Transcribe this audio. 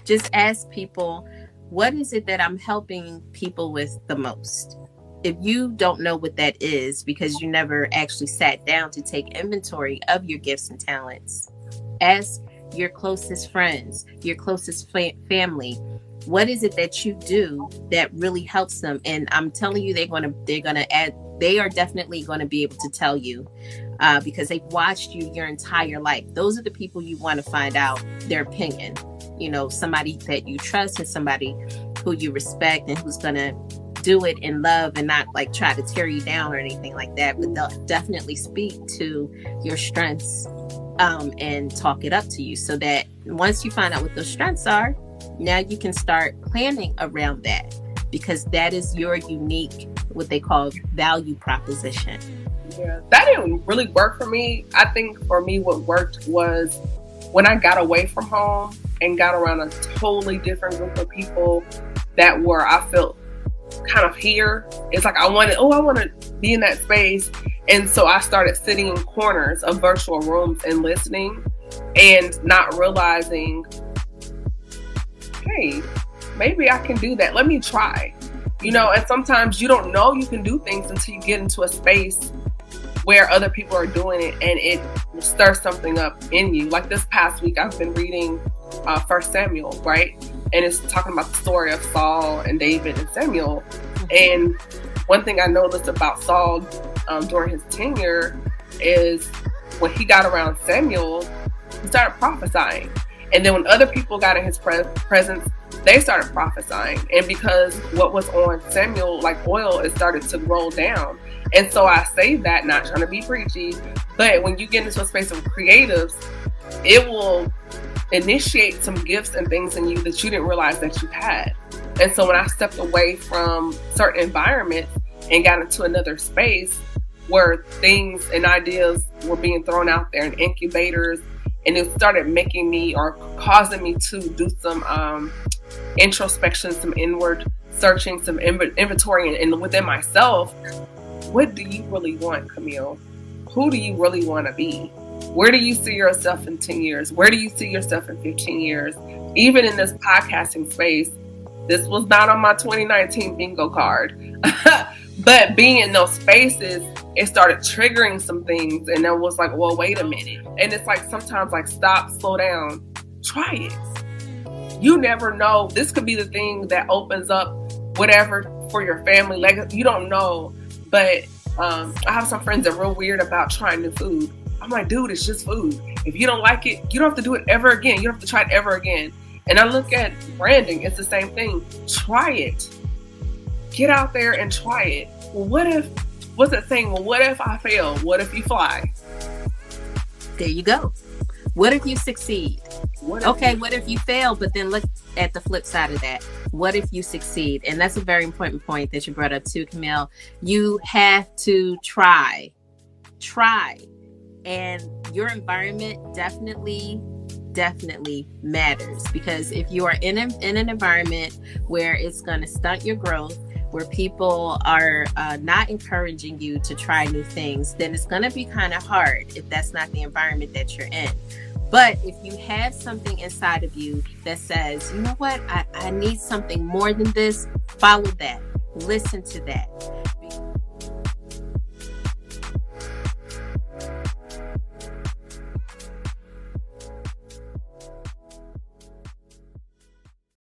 Just ask people, what is it that I'm helping people with the most? If you don't know what that is because you never actually sat down to take inventory of your gifts and talents, ask your closest friends, your closest family, what is it that you do that really helps them? And I'm telling you, they are definitely going to be able to tell you, because they've watched you your entire life. Those are the people you want to find out their opinion. Somebody that you trust and somebody who you respect and who's going to do it in love and not like try to tear you down or anything like that. But they'll definitely speak to your strengths, and talk it up to you, so that once you find out what those strengths are, now you can start planning around that, because that is your unique, what they call value proposition. Yeah, that didn't really work for me. I think for me, what worked was when I got away from home and got around a totally different group of people that were, I felt kind of here. It's like I want to be in that space. And so I started sitting in corners of virtual rooms and listening and not realizing, hey, maybe I can do that. Let me try. And sometimes you don't know you can do things until you get into a space where other people are doing it and it stirs something up in you. Like this past week, I've been reading 1 Samuel, right? And it's talking about the story of Saul and David and Samuel. And one thing I noticed about Saul during his tenure is when he got around Samuel, he started prophesying. And then when other people got in his presence, they started prophesying. And because what was on Samuel, like oil, it started to roll down. And so I say that, not trying to be preachy, but when you get into a space of creatives, it will initiate some gifts and things in you that you didn't realize that you had. And so when I stepped away from certain environments and got into another space where things and ideas were being thrown out there in incubators, and it started making me or causing me to do some introspection, some inward searching, some inventory and within myself. What do you really want, Camille? Who do you really want to be? Where do you see yourself in 10 years? Where do you see yourself in 15 years? Even in this podcasting space, this was not on my 2019 bingo card. But being in those spaces, it started triggering some things. And it was like, well, wait a minute. And it's like sometimes like stop, slow down, try it. You never know. This could be the thing that opens up whatever for your family. Like, you don't know. But I have some friends that are real weird about trying new food. I'm like, dude, it's just food. If you don't like it, you don't have to do it ever again. You don't have to try it ever again. And I look at branding, it's the same thing. Try it. Get out there and try it. Well, what's that saying? Well, what if I fail? What if you fly? There you go. What if you succeed? What if you fail? But then look at the flip side of that. What if you succeed? And that's a very important point that you brought up too, Camille. You have to try. And your environment definitely matters, because if you are in an environment where it's going to stunt your growth, where people are not encouraging you to try new things, then it's going to be kind of hard if that's not the environment that you're in. But if you have something inside of you that says, you know what, I need something more than this, follow that, listen to that.